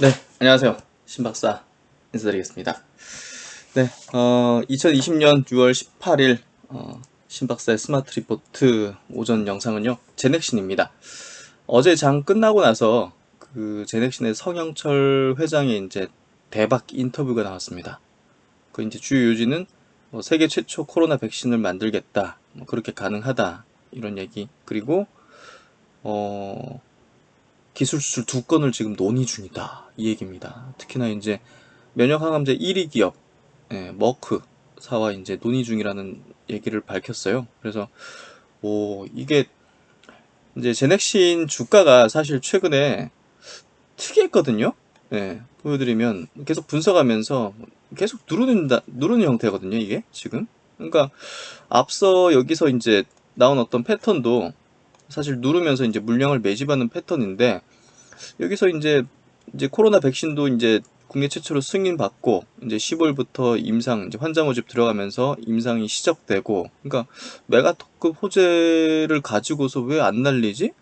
네, 안녕하세요. 신박사 인사드리겠습니다. 네, 2020년 6월 18일 신박사의 스마트 리포트 오전 영상은요, 제넥신입니다. 어제 장 끝나고 나서 그 제넥신의 성영철 회장의 이제 대박 인터뷰가 나왔습니다. 그 이제 주요 요지는 뭐 세계 최초 코로나 백신을 만들겠다, 뭐 그렇게 가능하다 이런 얘기. 그리고 기술 수출 2건을 지금 논의 중이다 이 얘기입니다. 특히나 이제 면역 항암제 1위 기업 머크사와 이제 논의 중이라는 얘기를 밝혔어요. 그래서 이게 이제 제넥신 주가가 사실 최근에 특이했거든요. 보여드리면 계속 분석하면서 계속 누르는 형태거든요, 이게 지금. 그러니까 앞서 여기서 이제 나온 어떤 패턴도 사실 누르면서 이제 물량을 매집하는 패턴인데, 여기서 이제 코로나 백신도 이제 국내 최초로 승인받고 이제 10월부터 임상 이제 환자 모집 들어가면서 임상이 시작되고, 그러니까 메가토급 호재를 가지고서 왜 안 날리지?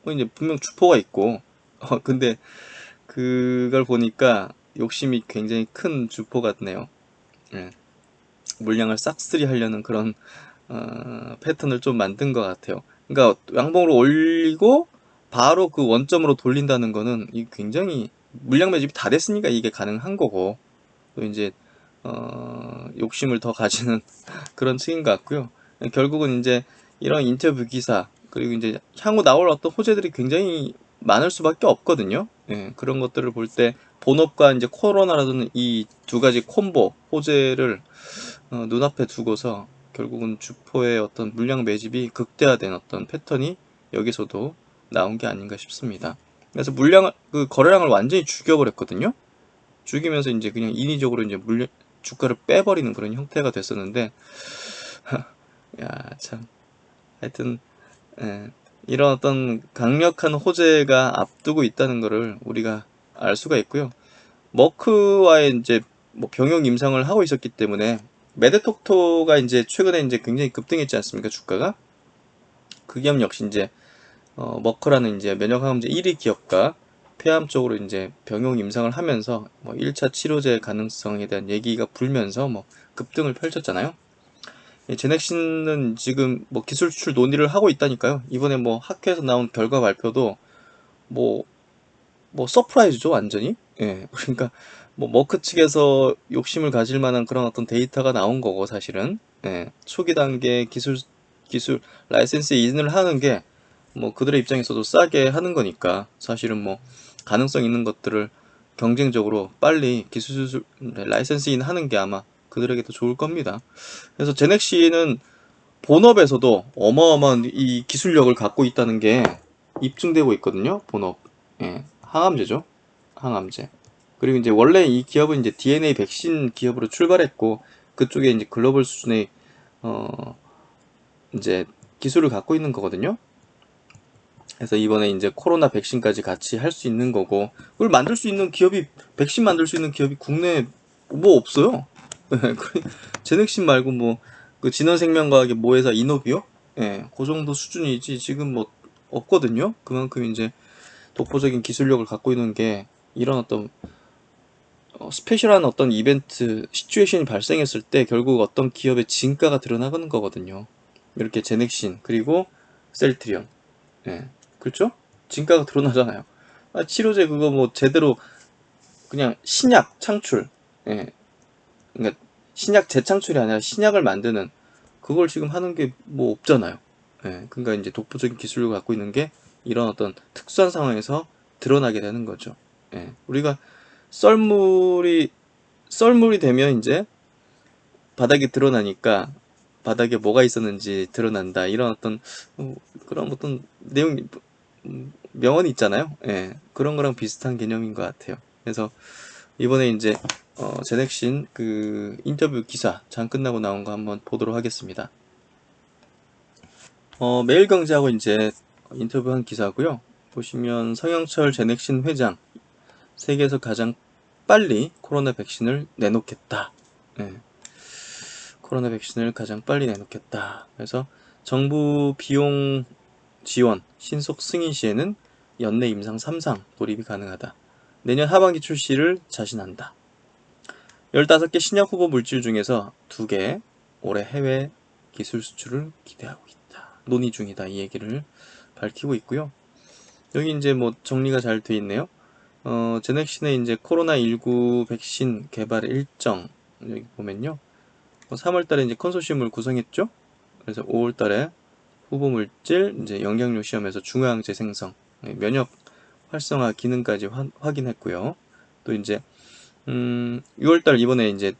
이제 분명 주포가 있고 근데 그걸 보니까 욕심이 굉장히 큰 주포 같네요. 예. 물량을 싹쓸이 하려는 그런 패턴을 좀 만든 것 같아요. 그러니까 양봉으로 올리고 바로 그 원점으로 돌린다는 거는 이 굉장히 물량 매집이 다 됐으니까 이게 가능한 거고, 또 이제 욕심을 더 가지는 그런 측인 것 같고요. 결국은 이제 이런 인터뷰 기사, 그리고 이제 향후 나올 어떤 호재들이 굉장히 많을 수밖에 없거든요. 그런 것들을 볼 때 본업과 이제 코로나라는 이 두 가지 콤보 호재를 눈앞에 두고서 결국은 주포의 어떤 물량 매집이 극대화된 어떤 패턴이 여기서도 나온 게 아닌가 싶습니다. 그래서 그 거래량을 완전히 죽여버렸거든요. 죽이면서 이제 그냥 인위적으로 이제 주가를 빼버리는 그런 형태가 됐었는데, 야, 참. 하여튼, 예, 이런 어떤 강력한 호재가 앞두고 있다는 것을 우리가 알 수가 있고요. 머크와의 이제 뭐 병역 임상을 하고 있었기 때문에 메드톡토가 이제 최근에 이제 굉장히 급등했지 않습니까, 주가가? 그 기업 역시 이제 머크라는 이제 면역항암제 1위 기업과 폐암 쪽으로 이제 병용 임상을 하면서 뭐 1차 치료제 가능성에 대한 얘기가 불면서 뭐 급등을 펼쳤잖아요. 제넥신은 지금 뭐 기술 수출 논의를 하고 있다니까요. 이번에 뭐 학회에서 나온 결과 발표도 뭐 서프라이즈죠, 완전히. 그러니까 뭐 머크 측에서 욕심을 가질 만한 그런 어떤 데이터가 나온 거고, 사실은. 초기 단계 기술 라이센스 이전을 하는 게 뭐 그들의 입장에서도 싸게 하는 거니까, 사실은 뭐 가능성 있는 것들을 경쟁적으로 빨리 기술 라이센스인 하는 게 아마 그들에게도 좋을 겁니다. 그래서 제넥시는 본업에서도 어마어마한 이 기술력을 갖고 있다는 게 입증되고 있거든요. 본업. 항암제죠. 항암제. 그리고 이제 원래 이 기업은 이제 DNA 백신 기업으로 출발했고, 그쪽에 이제 글로벌 수준의 어 이제 기술을 갖고 있는 거거든요. 그래서 이번에 이제 코로나 백신까지 같이 할 수 있는 거고, 그걸 만들 수 있는 기업이, 백신 만들 수 있는 기업이 국내에 뭐 없어요. 제넥신 말고 뭐 그 진원생명과학의 모회사 이노비오, 그 정도 수준이지 지금 뭐 없거든요. 그만큼 이제 독보적인 기술력을 갖고 있는 게, 이런 어떤 스페셜한 어떤 이벤트 시츄에이션이 발생했을 때 결국 어떤 기업의 진가가 드러나는 거거든요. 이렇게 제넥신 그리고 셀트리온, 그렇죠? 진가가 드러나잖아요. 치료제 그거 뭐 제대로 그냥 신약 창출, 예, 그러니까 신약 재창출이 아니라 신약을 만드는, 그걸 지금 하는 게 뭐 없잖아요. 그러니까 이제 독보적인 기술을 갖고 있는 게 이런 어떤 특수한 상황에서 드러나게 되는 거죠. 우리가 썰물이 썰물이 되면 이제 바닥에 드러나니까 바닥에 뭐가 있었는지 드러난다, 이런 어떤 그런 어떤 내용, 명언이 있잖아요. 그런 거랑 비슷한 개념인 것 같아요. 그래서 이번에 이제 제넥신 그 인터뷰 기사 장 끝나고 나온 거 한번 보도록 하겠습니다. 매일경제하고 이제 인터뷰한 기사고요. 보시면 성영철 제넥신 회장, 세계에서 가장 빨리 코로나 백신을 내놓겠다. 예, 코로나 백신을 가장 빨리 내놓겠다. 그래서 정부 비용 지원 신속 승인 시에는 연내 임상 3상 돌입이 가능하다. 내년 하반기 출시를 자신한다. 15개 신약 후보 물질 중에서 2개 올해 해외 기술 수출을 기대하고 있다. 논의 중이다. 이 얘기를 밝히고 있고요. 여기 이제 뭐 정리가 잘 돼 있네요. 제넥신의 이제 코로나19 백신 개발 일정 여기 보면요. 3월달에 이제 컨소시엄을 구성했죠. 그래서 5월달에 후보 물질 이제 영양료 시험에서 중화항체 생성, 면역 활성화 기능까지 확인했고요. 또 이제 6월달 이번에 이제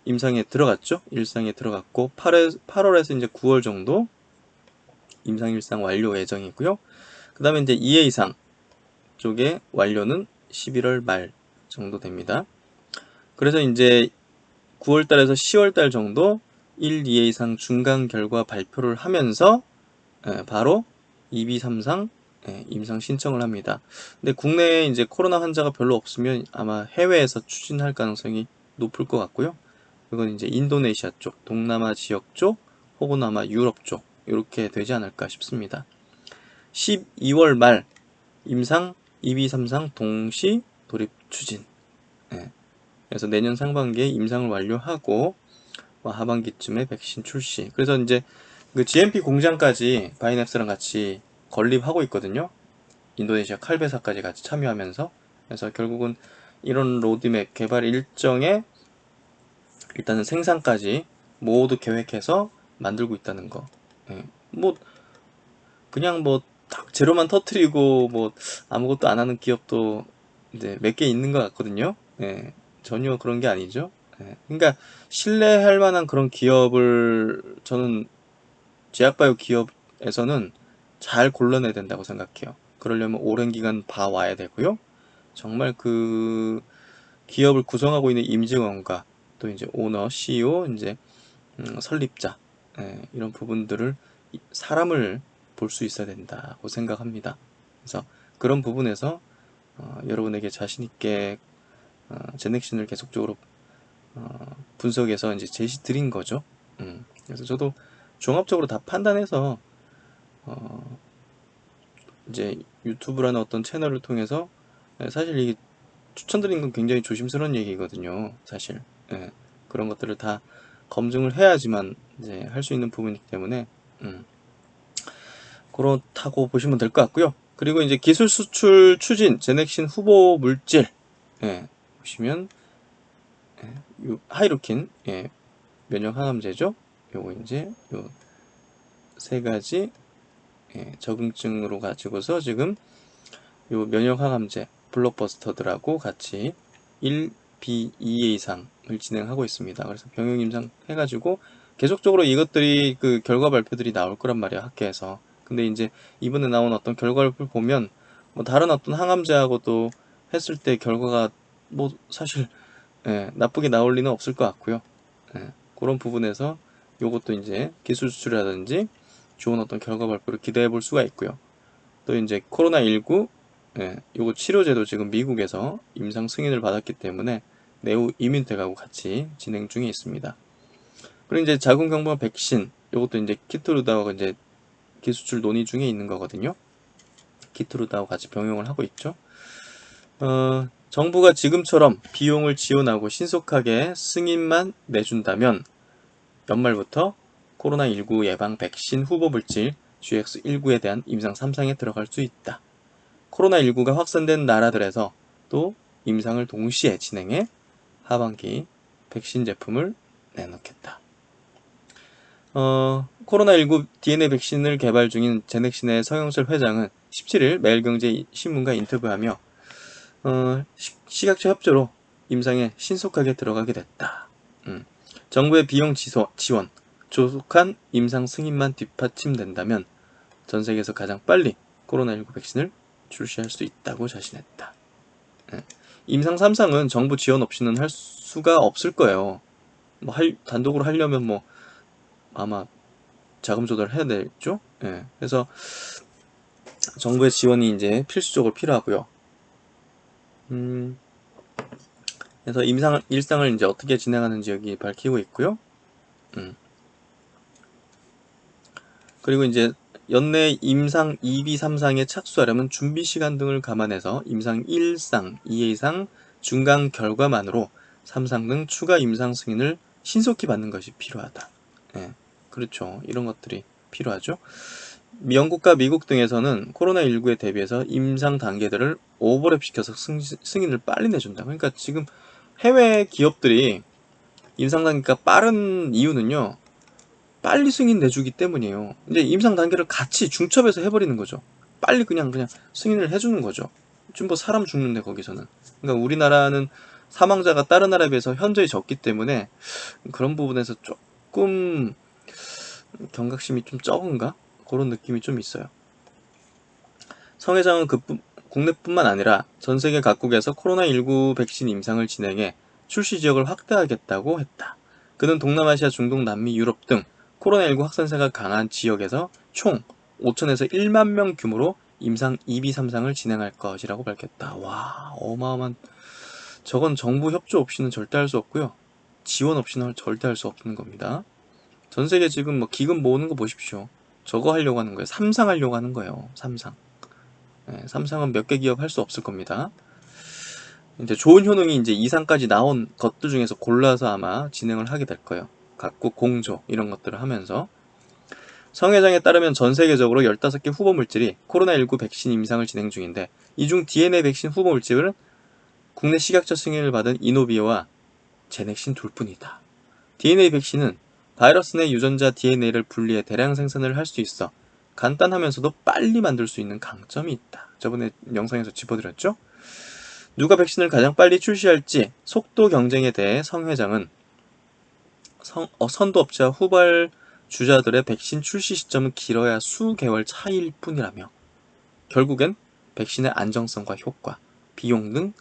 임상에 들어갔죠. 일상에 들어갔고 8월에서 이제 9월 정도 임상 일상 완료 예정이고요. 그 다음에 이제 2회 이상 쪽의 완료는 11월 말 정도 됩니다. 그래서 이제 9월달에서 10월달 정도 1, 2회 이상 중간 결과 발표를 하면서 바로 2B, 3상 임상 신청을 합니다. 근데 국내에 이제 코로나 환자가 별로 없으면 아마 해외에서 추진할 가능성이 높을 것 같고요. 그건 이제 인도네시아 쪽, 동남아 지역 쪽, 혹은 아마 유럽 쪽 이렇게 되지 않을까 싶습니다. 12월 말 임상 2B, 3상 동시 돌입 추진. 그래서 내년 상반기에 임상을 완료하고 하반기쯤에 백신 출시. 그래서 이제 그 GMP 공장까지 바이냅스랑 같이 건립하고 있거든요. 인도네시아 칼베사까지 같이 참여하면서. 그래서 결국은 이런 로드맵 개발 일정에 일단은 생산까지 모두 계획해서 만들고 있다는 거. 뭐 그냥 뭐 딱 재료만 터트리고 뭐 아무것도 안 하는 기업도 이제 몇 개 있는 것 같거든요. 전혀 그런 게 아니죠. 그러니까 신뢰할 만한 그런 기업을 저는 제약바이오 기업에서는 잘 골라내야 된다고 생각해요. 그러려면 오랜 기간 봐와야 되고요. 정말 그 기업을 구성하고 있는 임직원과 또 이제 오너, CEO, 이제 설립자 이런 부분들을 사람을 볼 수 있어야 된다고 생각합니다. 그래서 그런 부분에서 여러분에게 자신 있게 제넥신을 계속적으로 분석해서 이제 제시 드린 거죠. 그래서 저도 종합적으로 다 판단해서 이제 유튜브라는 어떤 채널을 통해서 사실 이게 추천드린 건 굉장히 조심스러운 얘기거든요. 사실 그런 것들을 다 검증을 해야지만 이제 할 수 있는 부분이기 때문에 그렇다고 보시면 될 것 같고요. 그리고 이제 기술 수출 추진 제넥신 후보 물질 보시면 하이루킨 면역 항암제죠. 요거 이제 요 세 가지 적응증으로 가지고서 지금 요 면역 항암제 블록버스터들하고 같이 1B, 2회 이상을 진행하고 있습니다. 그래서 병역 임상 해가지고 계속적으로 이것들이 그 결과 발표들이 나올 거란 말이야, 학계에서. 근데 이제 이번에 나온 어떤 결과를 보면 뭐 다른 어떤 항암제하고도 했을 때 결과가 뭐 사실 나쁘게 나올 리는 없을 것 같고요. 그런 부분에서 요것도 이제 기술 수출이라든지 좋은 어떤 결과 발표를 기대해 볼 수가 있고요. 또 이제 코로나19 요거 치료제도 지금 미국에서 임상 승인을 받았기 때문에 내후 이민택하고 같이 진행 중에 있습니다. 그리고 이제 자궁경부암 백신 요것도 이제 키토르다하고 이제 기수출 논의 중에 있는 거거든요. 키토르다하고 같이 병용을 하고 있죠. 정부가 지금처럼 비용을 지원하고 신속하게 승인만 내준다면 연말부터 코로나19 예방 백신 후보 물질 GX19에 대한 임상 3상에 들어갈 수 있다. 코로나19가 확산된 나라들에서 또 임상을 동시에 진행해 하반기 백신 제품을 내놓겠다. 코로나19 DNA 백신을 개발 중인 제넥신의 서영철 회장은 17일 매일경제신문과 인터뷰하며 시각처 협조로 임상에 신속하게 들어가게 됐다. 정부의 비용 지원, 조속한 임상 승인만 뒷받침된다면 전 세계에서 가장 빨리 코로나19 백신을 출시할 수 있다고 자신했다. 임상 3상은 정부 지원 없이는 할 수가 없을 거예요. 뭐 단독으로 하려면 뭐 아마 자금 조달을 해야 되죠. 그래서 정부의 지원이 이제 필수적으로 필요하고요. 그래서 일상을 이제 어떻게 진행하는지 여기 밝히고 있고요. 그리고 이제 연내 임상 2비, 3상에 착수하려면 준비시간 등을 감안해서 임상 1상, 2예상, 중간 결과만으로 3상 등 추가 임상 승인을 신속히 받는 것이 필요하다. 예, 그렇죠. 이런 것들이 필요하죠. 영국과 미국 등에서는 코로나19에 대비해서 임상 단계들을 오버랩시켜서 승인을 빨리 내준다. 그러니까 지금 해외 기업들이 임상 단계가 빠른 이유는요, 빨리 승인 내주기 때문이에요. 이제 임상 단계를 같이 중첩해서 해버리는 거죠. 빨리 그냥 승인을 해주는 거죠. 지금 뭐 사람 죽는데 거기서는. 그러니까 우리나라는 사망자가 다른 나라에 비해서 현저히 적기 때문에 그런 부분에서 조금 경각심이 좀 적은가? 그런 느낌이 좀 있어요. 성 회장은 국내뿐만 아니라 전 세계 각국에서 코로나19 백신 임상을 진행해 출시 지역을 확대하겠다고 했다. 그는 동남아시아, 중동, 남미, 유럽 등 코로나19 확산세가 강한 지역에서 총 5천에서 1만 명 규모로 임상 2비, 3상을 진행할 것이라고 밝혔다. 와, 어마어마한. 저건 정부 협조 없이는 절대 할 수 없고요. 지원 없이는 절대 할 수 없는 겁니다. 전 세계 지금 뭐 기금 모으는 거 보십시오. 저거 하려고 하는 거예요. 3상 하려고 하는 거예요. 3상. 네, 3상은 몇 개 기업 할 수 없을 겁니다. 이제 좋은 효능이 이제 2상까지 나온 것들 중에서 골라서 아마 진행을 하게 될 거예요. 각국 공조 이런 것들을 하면서. 성 회장에 따르면 전 세계적으로 15개 후보 물질이 코로나19 백신 임상을 진행 중인데, 이 중 DNA 백신 후보 물질은 국내 식약처 승인을 받은 이노비어와 제넥신 둘뿐이다. DNA 백신은 바이러스 내 유전자 DNA를 분리해 대량 생산을 할 수 있어 간단하면서도 빨리 만들 수 있는 강점이 있다. 저번에 영상에서 짚어드렸죠? 누가 백신을 가장 빨리 출시할지 속도 경쟁에 대해 성 회장은 선도업체와 후발 주자들의 백신 출시 시점은 길어야 수개월 차이일 뿐이라며, 결국엔 백신의 안정성과 효과, 비용 등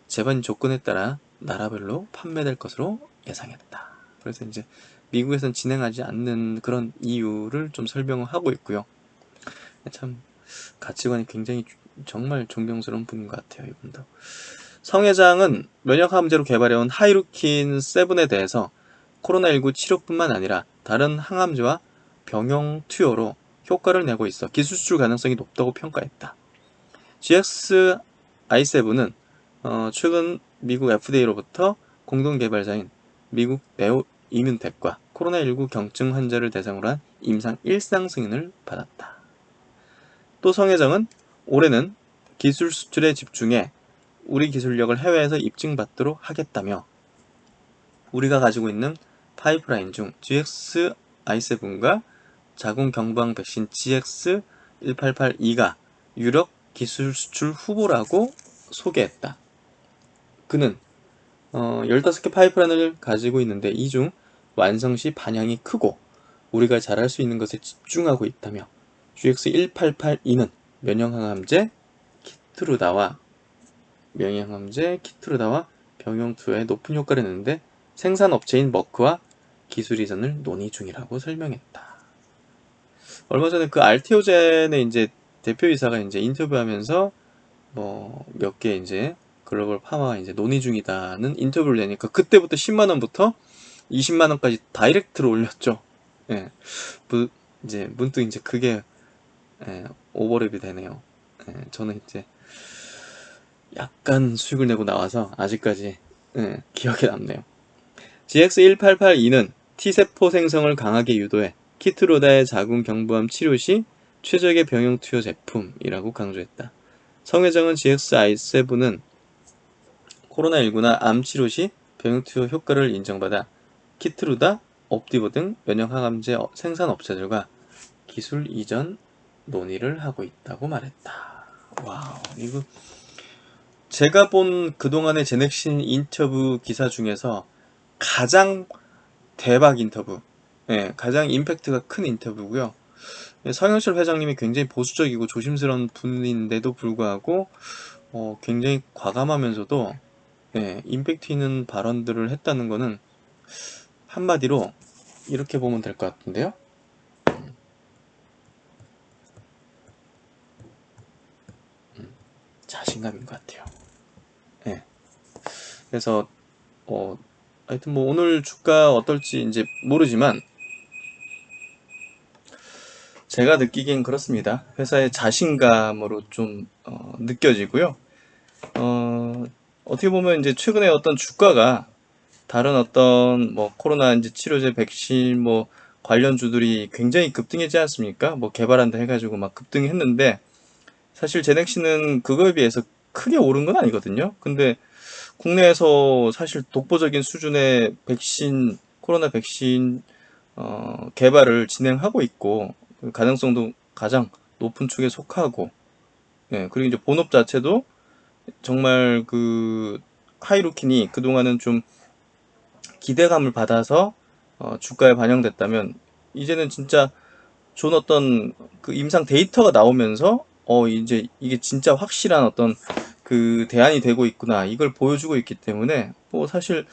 제반 조건에 따라 나라별로 판매될 것으로 예상했다. 그래서 이제 미국에선 진행하지 않는 그런 이유를 좀 설명을 하고 있고요. 참 가치관이 굉장히 정말 존경스러운 분인 것 같아요, 이분도. 성 회장은 면역항암제로 개발해온 하이루킨 7에 대해서 코로나19 치료뿐만 아니라 다른 항암제와 병용 투여로 효과를 내고 있어 기술 수출 가능성이 높다고 평가했다. GXI7은 최근 미국 FDA로부터 공동 개발자인 미국 네오 이뮨텍과 코로나19 경증 환자를 대상으로 한 임상 1상 승인을 받았다. 또 성 회장은 올해는 기술 수출에 집중해 우리 기술력을 해외에서 입증받도록 하겠다며, 우리가 가지고 있는 파이프라인 중 GXI7과 자궁 경부암 백신 GX1882가 유럽 기술 수출 후보라고 소개했다. 그는 15개 파이프라인을 가지고 있는데 이 중 완성 시 반향이 크고 우리가 잘할 수 있는 것에 집중하고 있다며, GX1882는 면역항암제 키트루다와 병용 투여에 높은 효과를 내는데 생산업체인 머크와 기술 이전을 논의 중이라고 설명했다. 얼마 전에 그 알테오젠의 이제 대표이사가 이제 인터뷰하면서 뭐 몇 개 이제 글로벌 파마와 이제 논의 중이다는 인터뷰를 내니까 그때부터 10만 원부터 20만 원까지 다이렉트로 올렸죠. 예. 이제 문득 이제 그게 오버랩이 되네요. 저는 이제 약간 수익을 내고 나와서 아직까지 기억에 남네요. GX1882는 T세포 생성을 강하게 유도해 키트루다의 자궁 경부암 치료 시 최적의 병용 투여 제품이라고 강조했다. 성 회장은 GXI7은 코로나19나 암 치료 시 병용 투여 효과를 인정받아 키트루다, 옵디보 등 면역항암제 생산 업체들과 기술 이전 논의를 하고 있다고 말했다. 와우, 이거 제가 본 그동안의 제넥신 인터뷰 기사 중에서 가장 대박 인터뷰, 가장 임팩트가 큰 인터뷰고요. 성현철 회장님이 굉장히 보수적이고 조심스러운 분인데도 불구하고 굉장히 과감하면서도 임팩트 있는 발언들을 했다는 거는 한마디로 이렇게 보면 될 것 같은데요. 자신감인 것 같아요. 그래서 하여튼 뭐 오늘 주가 어떨지 이제 모르지만 제가 느끼기엔 그렇습니다. 회사의 자신감으로 좀 느껴지고요. 어떻게 보면 이제 최근에 어떤 주가가 다른 어떤 뭐 코로나 이제 치료제, 백신 뭐 관련주들이 굉장히 급등했지 않습니까? 뭐 개발한다 해가지고 막 급등했는데 사실 제넥시는 그거에 비해서 크게 오른 건 아니거든요. 근데 국내에서 사실 독보적인 수준의 백신, 코로나 백신 개발을 진행하고 있고 그 가능성도 가장 높은 축에 속하고, 예, 그리고 이제 본업 자체도 정말 그 하이루킨이 그동안은 좀 기대감을 받아서 주가에 반영됐다면 이제는 진짜 좋은 어떤 그 임상 데이터가 나오면서 이제 이게 진짜 확실한 어떤 그 대안이 되고 있구나 이걸 보여주고 있기 때문에 뭐 사실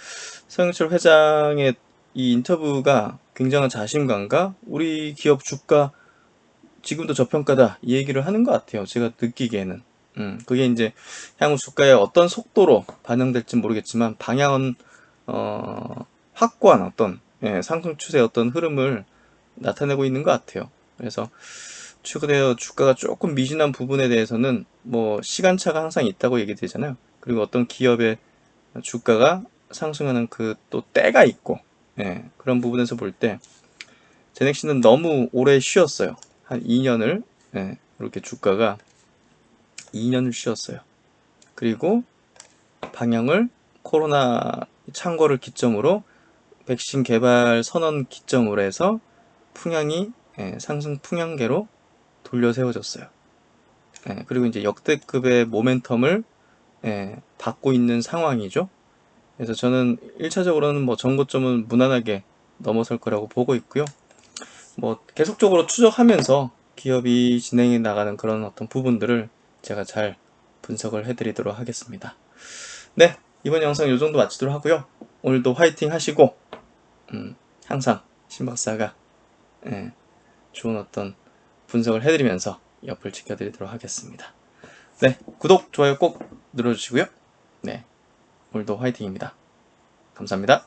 서영철 회장의 이 인터뷰가 굉장한 자신감과 우리 기업 주가 지금도 저평가다 이 얘기를 하는 것 같아요. 제가 느끼기에는. 그게 이제 향후 주가에 어떤 속도로 반영될지 모르겠지만 방향은 확고한 어떤 상승 추세의 어떤 흐름을 나타내고 있는 것 같아요. 그래서 최근에 주가가 조금 미진한 부분에 대해서는 뭐 시간차가 항상 있다고 얘기되잖아요. 그리고 어떤 기업의 주가가 상승하는 그 또 때가 있고, 그런 부분에서 볼 때 제넥시는 너무 오래 쉬었어요. 한 2년을, 이렇게 주가가 2년을 쉬었어요. 그리고 방향을 코로나 창궐을 기점으로 백신 개발 선언 기점으로 해서 풍향이 상승 풍향계로 돌려 세워졌어요. 그리고 이제 역대급의 모멘텀을 받고 있는 상황이죠. 그래서 저는 1차적으로는 뭐 전고점은 무난하게 넘어설 거라고 보고 있고요. 뭐 계속적으로 추적하면서 기업이 진행해 나가는 그런 어떤 부분들을 제가 잘 분석을 해드리도록 하겠습니다. 네, 이번 영상 이 정도 마치도록 하고요. 오늘도 화이팅 하시고 항상 신박사가 좋은 어떤 분석을 해드리면서 옆을 지켜드리도록 하겠습니다. 네, 구독, 좋아요 꼭 눌러주시고요. 네, 오늘도 화이팅입니다. 감사합니다.